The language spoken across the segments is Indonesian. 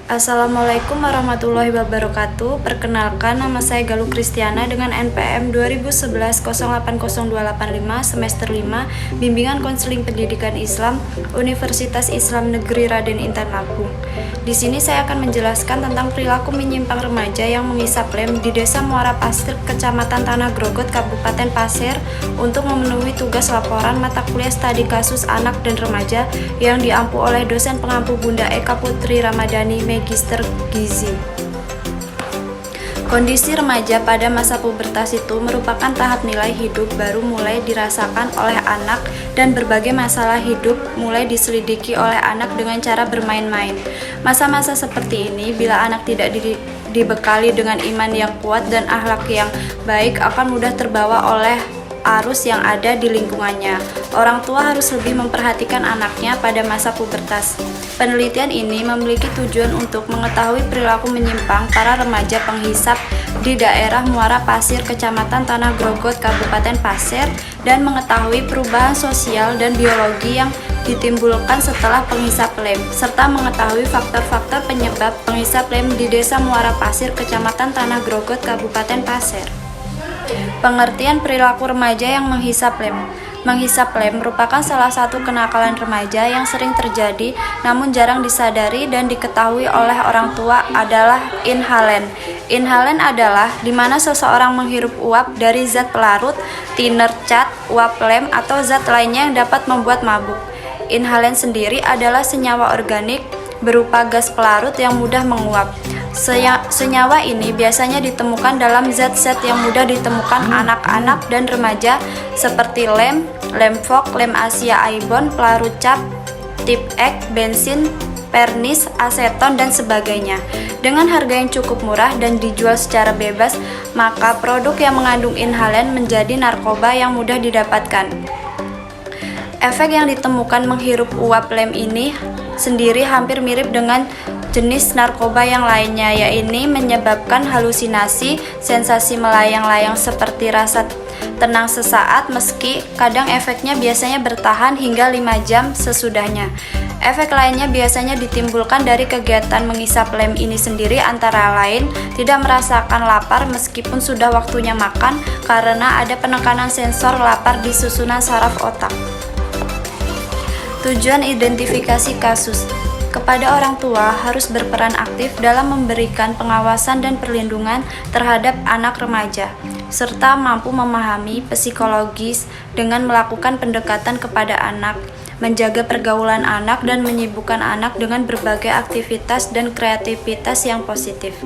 Assalamualaikum warahmatullahi wabarakatuh. Perkenalkan, nama saya Galuh Kristiana dengan NPM 2011-080285 semester 5 Bimbingan Konseling Pendidikan Islam Universitas Islam Negeri Raden Intan Lampung. Di sini saya akan menjelaskan tentang perilaku menyimpang remaja yang menghisap lem di Desa Muara Pasir, Kecamatan Tanah Grogot, Kabupaten Pasir untuk memenuhi tugas laporan mata kuliah studi kasus anak dan remaja yang diampu oleh dosen pengampu Bunda Eka Putri Ramadhani Magister Gizi. Kondisi remaja pada masa pubertas itu merupakan tahap nilai hidup baru mulai dirasakan oleh anak dan berbagai masalah hidup mulai diselidiki oleh anak dengan cara bermain-main. Masa-masa seperti ini bila anak tidak dibekali dengan iman yang kuat dan akhlak yang baik akan mudah terbawa oleh arus yang ada di lingkungannya. Orang tua harus lebih memperhatikan anaknya pada masa pubertas. Penelitian ini memiliki tujuan untuk mengetahui perilaku menyimpang para remaja penghisap di daerah Muara Pasir, Kecamatan Tanah Grogot, Kabupaten Pasir, dan mengetahui perubahan sosial dan biologi yang ditimbulkan setelah penghisap lem, serta mengetahui faktor-faktor penyebab penghisap lem di Desa Muara Pasir, Kecamatan Tanah Grogot, Kabupaten Pasir. Pengertian perilaku remaja yang menghisap lem. Menghisap lem merupakan salah satu kenakalan remaja yang sering terjadi namun jarang disadari dan diketahui oleh orang tua adalah inhalen. Inhalen adalah di mana seseorang menghirup uap dari zat pelarut, thinner, cat, uap lem, atau zat lainnya yang dapat membuat mabuk. Inhalen sendiri adalah senyawa organik berupa gas pelarut yang mudah menguap. Senyawa ini biasanya ditemukan dalam zat-zat yang mudah ditemukan anak-anak dan remaja seperti lem, lem fok, lem Asia Aibon, pelarut cap, tip X, bensin, pernis, aseton, dan sebagainya. Dengan harga yang cukup murah dan dijual secara bebas, maka produk yang mengandung inhalen menjadi narkoba yang mudah didapatkan. Efek yang ditemukan menghirup uap lem ini sendiri hampir mirip dengan jenis narkoba yang lainnya, yaitu menyebabkan halusinasi, sensasi melayang-layang seperti rasa tenang sesaat, meski kadang efeknya biasanya bertahan hingga 5 jam sesudahnya. Efek lainnya biasanya ditimbulkan dari kegiatan menghisap lem ini sendiri, antara lain tidak merasakan lapar meskipun sudah waktunya makan karena ada penekanan sensor lapar di susunan saraf otak. Tujuan identifikasi kasus. Kepada orang tua harus berperan aktif dalam memberikan pengawasan dan perlindungan terhadap anak remaja, serta mampu memahami psikologis dengan melakukan pendekatan kepada anak, menjaga pergaulan anak dan menyibukkan anak dengan berbagai aktivitas dan kreativitas yang positif.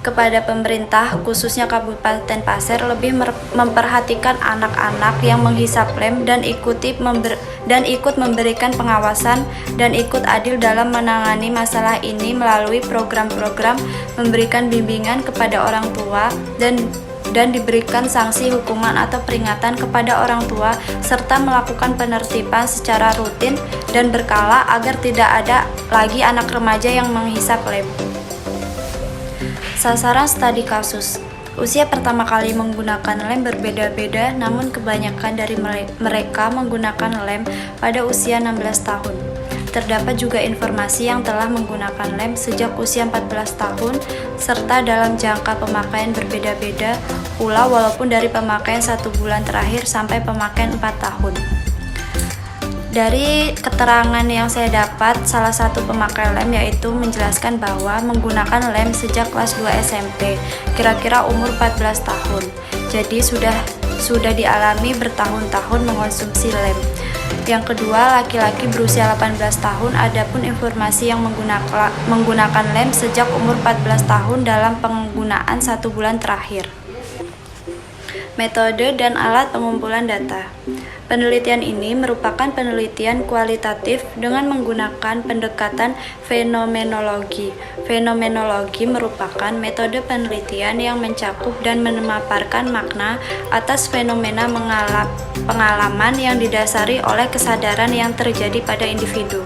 Kepada pemerintah, khususnya Kabupaten Pasir, lebih memperhatikan anak-anak yang menghisap lem dan ikut memberikan pengawasan dan ikut adil dalam menangani masalah ini melalui program-program memberikan bimbingan kepada orang tua dan diberikan sanksi hukuman atau peringatan kepada orang tua, serta melakukan penertiban secara rutin dan berkala agar tidak ada lagi anak remaja yang menghisap lem. Sasaran studi kasus. Usia pertama kali menggunakan lem berbeda-beda, namun kebanyakan dari mereka menggunakan lem pada usia 16 tahun. Terdapat juga informasi yang telah menggunakan lem sejak usia 14 tahun, serta dalam jangka pemakaian berbeda-beda pula, walaupun dari pemakaian 1 bulan terakhir sampai pemakaian 4 tahun. Dari keterangan yang saya dapat, salah satu pemakai lem yaitu menjelaskan bahwa menggunakan lem sejak kelas 2 SMP, kira-kira umur 14 tahun. Jadi sudah dialami bertahun-tahun mengonsumsi lem. Yang kedua, laki-laki berusia 18 tahun, adapun informasi yang menggunakan lem sejak umur 14 tahun dalam penggunaan 1 bulan terakhir. Metode dan alat pengumpulan data. Penelitian ini merupakan penelitian kualitatif dengan menggunakan pendekatan fenomenologi. Fenomenologi merupakan metode penelitian yang mencakup dan memaparkan makna atas fenomena pengalaman yang didasari oleh kesadaran yang terjadi pada individu.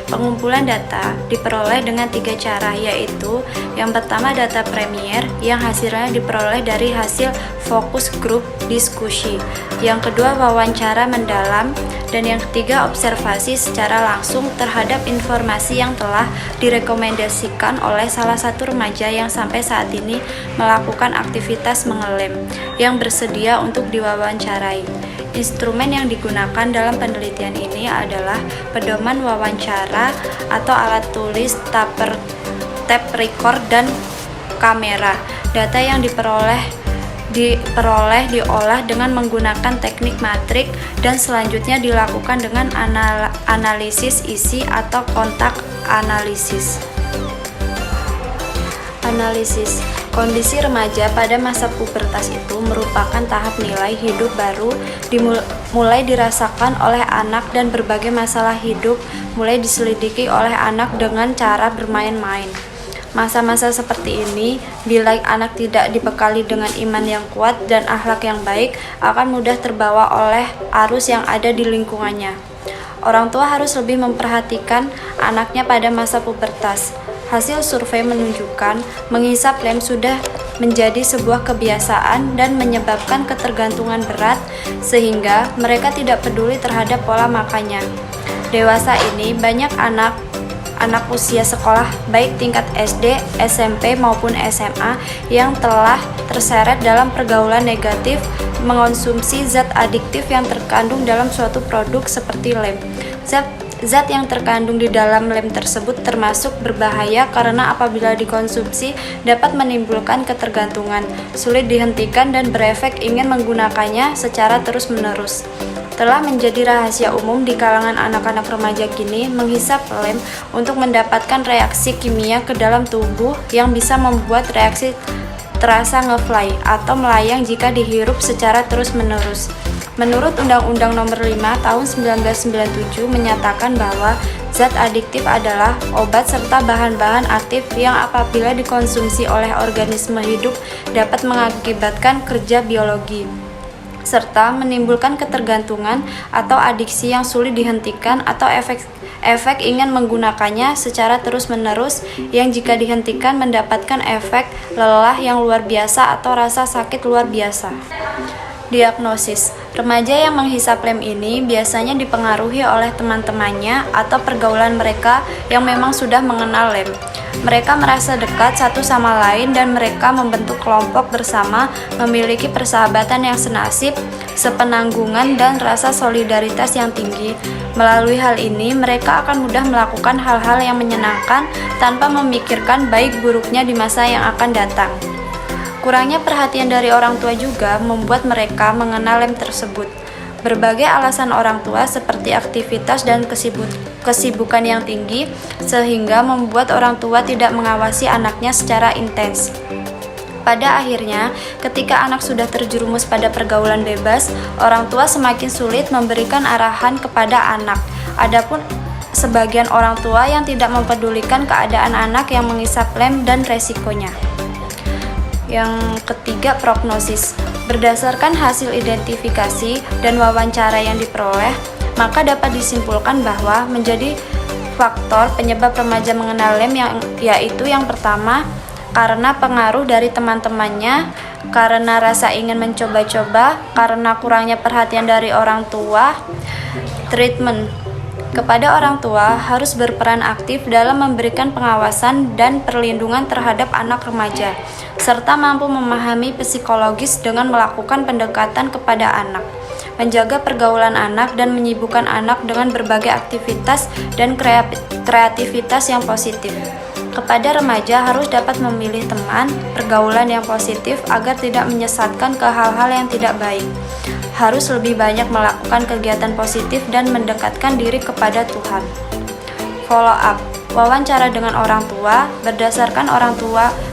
Pengumpulan data diperoleh dengan 3 cara, yaitu yang pertama data premier yang hasilnya diperoleh dari hasil fokus grup diskusi. Yang kedua wawancara mendalam Dan yang ketiga, observasi secara langsung terhadap informasi yang telah direkomendasikan oleh salah satu remaja yang sampai saat ini melakukan aktivitas mengelem yang bersedia untuk diwawancarai. Instrumen yang digunakan dalam penelitian ini adalah pedoman wawancara atau alat tulis, tape recorder, dan kamera. Data yang diolah dengan menggunakan teknik matrik dan selanjutnya dilakukan dengan analisis isi atau kontak analisis. Kondisi remaja pada masa pubertas itu merupakan tahap nilai hidup baru mulai dirasakan oleh anak dan berbagai masalah hidup mulai diselidiki oleh anak dengan cara bermain-main. Masa-masa seperti ini, bila anak tidak dibekali dengan iman yang kuat dan akhlak yang baik, akan mudah terbawa oleh arus yang ada di lingkungannya. Orang tua harus lebih memperhatikan anaknya pada masa pubertas. Hasil survei menunjukkan menghisap lem sudah menjadi sebuah kebiasaan dan menyebabkan ketergantungan berat sehingga mereka tidak peduli terhadap pola makannya. Dewasa ini banyak anak usia sekolah baik tingkat SD, SMP maupun SMA yang telah terseret dalam pergaulan negatif mengonsumsi zat adiktif yang terkandung dalam suatu produk seperti lem. Zat yang terkandung di dalam lem tersebut termasuk berbahaya karena apabila dikonsumsi dapat menimbulkan ketergantungan, sulit dihentikan dan berefek ingin menggunakannya secara terus-menerus. Telah menjadi rahasia umum di kalangan anak-anak remaja kini menghisap lem untuk mendapatkan reaksi kimia ke dalam tubuh yang bisa membuat reaksi terasa ngefly atau melayang jika dihirup secara terus-menerus. Menurut Undang-Undang Nomor 5 Tahun 1997 menyatakan bahwa zat adiktif adalah obat serta bahan-bahan aktif yang apabila dikonsumsi oleh organisme hidup dapat mengakibatkan kerja biologi serta menimbulkan ketergantungan atau adiksi yang sulit dihentikan atau efek ingin menggunakannya secara terus-menerus yang jika dihentikan mendapatkan efek lelah yang luar biasa atau rasa sakit luar biasa. Diagnosis: remaja yang menghisap lem ini biasanya dipengaruhi oleh teman-temannya atau pergaulan mereka yang memang sudah mengenal lem. Mereka merasa dekat satu sama lain dan mereka membentuk kelompok bersama, memiliki persahabatan yang senasib, sepenanggungan, dan rasa solidaritas yang tinggi. Melalui hal ini, mereka akan mudah melakukan hal-hal yang menyenangkan tanpa memikirkan baik buruknya di masa yang akan datang. Kurangnya perhatian dari orang tua juga membuat mereka mengenal lem tersebut. Berbagai alasan orang tua seperti aktivitas dan kesibukan yang tinggi sehingga membuat orang tua tidak mengawasi anaknya secara intens. Pada akhirnya, ketika anak sudah terjerumus pada pergaulan bebas, orang tua semakin sulit memberikan arahan kepada anak. Adapun sebagian orang tua yang tidak mempedulikan keadaan anak yang menghisap lem dan resikonya. Yang ketiga, prognosis. Berdasarkan hasil identifikasi dan wawancara yang diperoleh, maka dapat disimpulkan bahwa menjadi faktor penyebab remaja mengenal lem yaitu yang pertama, karena pengaruh dari teman-temannya, karena rasa ingin mencoba-coba, karena kurangnya perhatian dari orang tua. Treatment kepada orang tua harus berperan aktif dalam memberikan pengawasan dan perlindungan terhadap anak remaja, serta mampu memahami psikologis dengan melakukan pendekatan kepada anak, menjaga pergaulan anak dan menyibukkan anak dengan berbagai aktivitas dan kreativitas yang positif. Kepada remaja harus dapat memilih teman, pergaulan yang positif agar tidak menyesatkan ke hal-hal yang tidak baik. Harus lebih banyak melakukan kegiatan positif dan mendekatkan diri kepada Tuhan. Follow up. Wawancara dengan orang tua,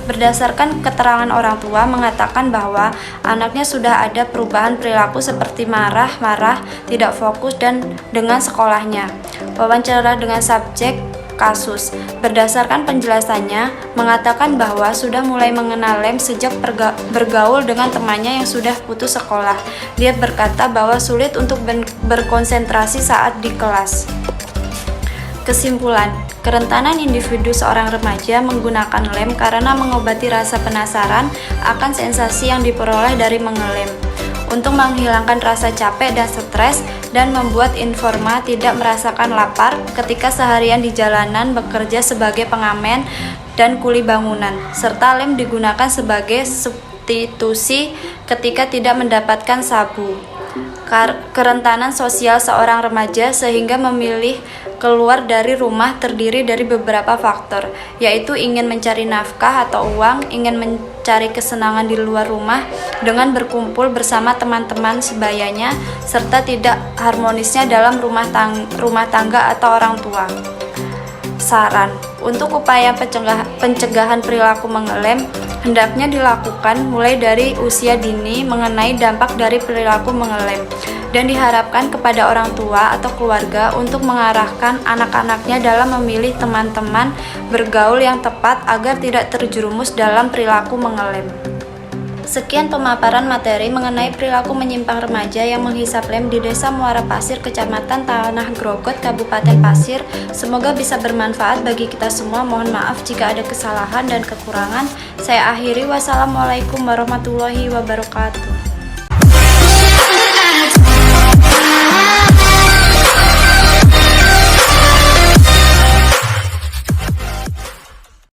berdasarkan keterangan orang tua mengatakan bahwa anaknya sudah ada perubahan perilaku seperti marah, tidak fokus dan dengan sekolahnya. Wawancara dengan subjek kasus, berdasarkan penjelasannya mengatakan bahwa sudah mulai mengenal lem sejak bergaul dengan temannya yang sudah putus sekolah. Dia berkata bahwa sulit untuk berkonsentrasi saat di kelas. Kesimpulan, kerentanan individu seorang remaja menggunakan lem karena mengobati rasa penasaran akan sensasi yang diperoleh dari mengelem. Untuk menghilangkan rasa capek dan stres, dan membuat informa tidak merasakan lapar ketika seharian di jalanan bekerja sebagai pengamen dan kuli bangunan, serta lem digunakan sebagai substitusi ketika tidak mendapatkan sabu. Kerentanan sosial seorang remaja sehingga memilih keluar dari rumah terdiri dari beberapa faktor, yaitu ingin mencari nafkah atau uang, ingin mencari kesenangan di luar rumah dengan berkumpul bersama teman-teman sebayanya, serta tidak harmonisnya dalam rumah tangga atau orang tua. Saran untuk upaya pencegahan perilaku mengelem hendaknya dilakukan mulai dari usia dini mengenai dampak dari perilaku mengelem, dan diharapkan kepada orang tua atau keluarga untuk mengarahkan anak-anaknya dalam memilih teman-teman bergaul yang tepat agar tidak terjerumus dalam perilaku mengelem. Sekian pemaparan materi mengenai perilaku menyimpang remaja yang menghisap lem di Desa Muara Pasir, Kecamatan Tanah Grogot, Kabupaten Pasir. Semoga bisa bermanfaat bagi kita semua. Mohon maaf jika ada kesalahan dan kekurangan. Saya akhiri. Wassalamualaikum warahmatullahi wabarakatuh.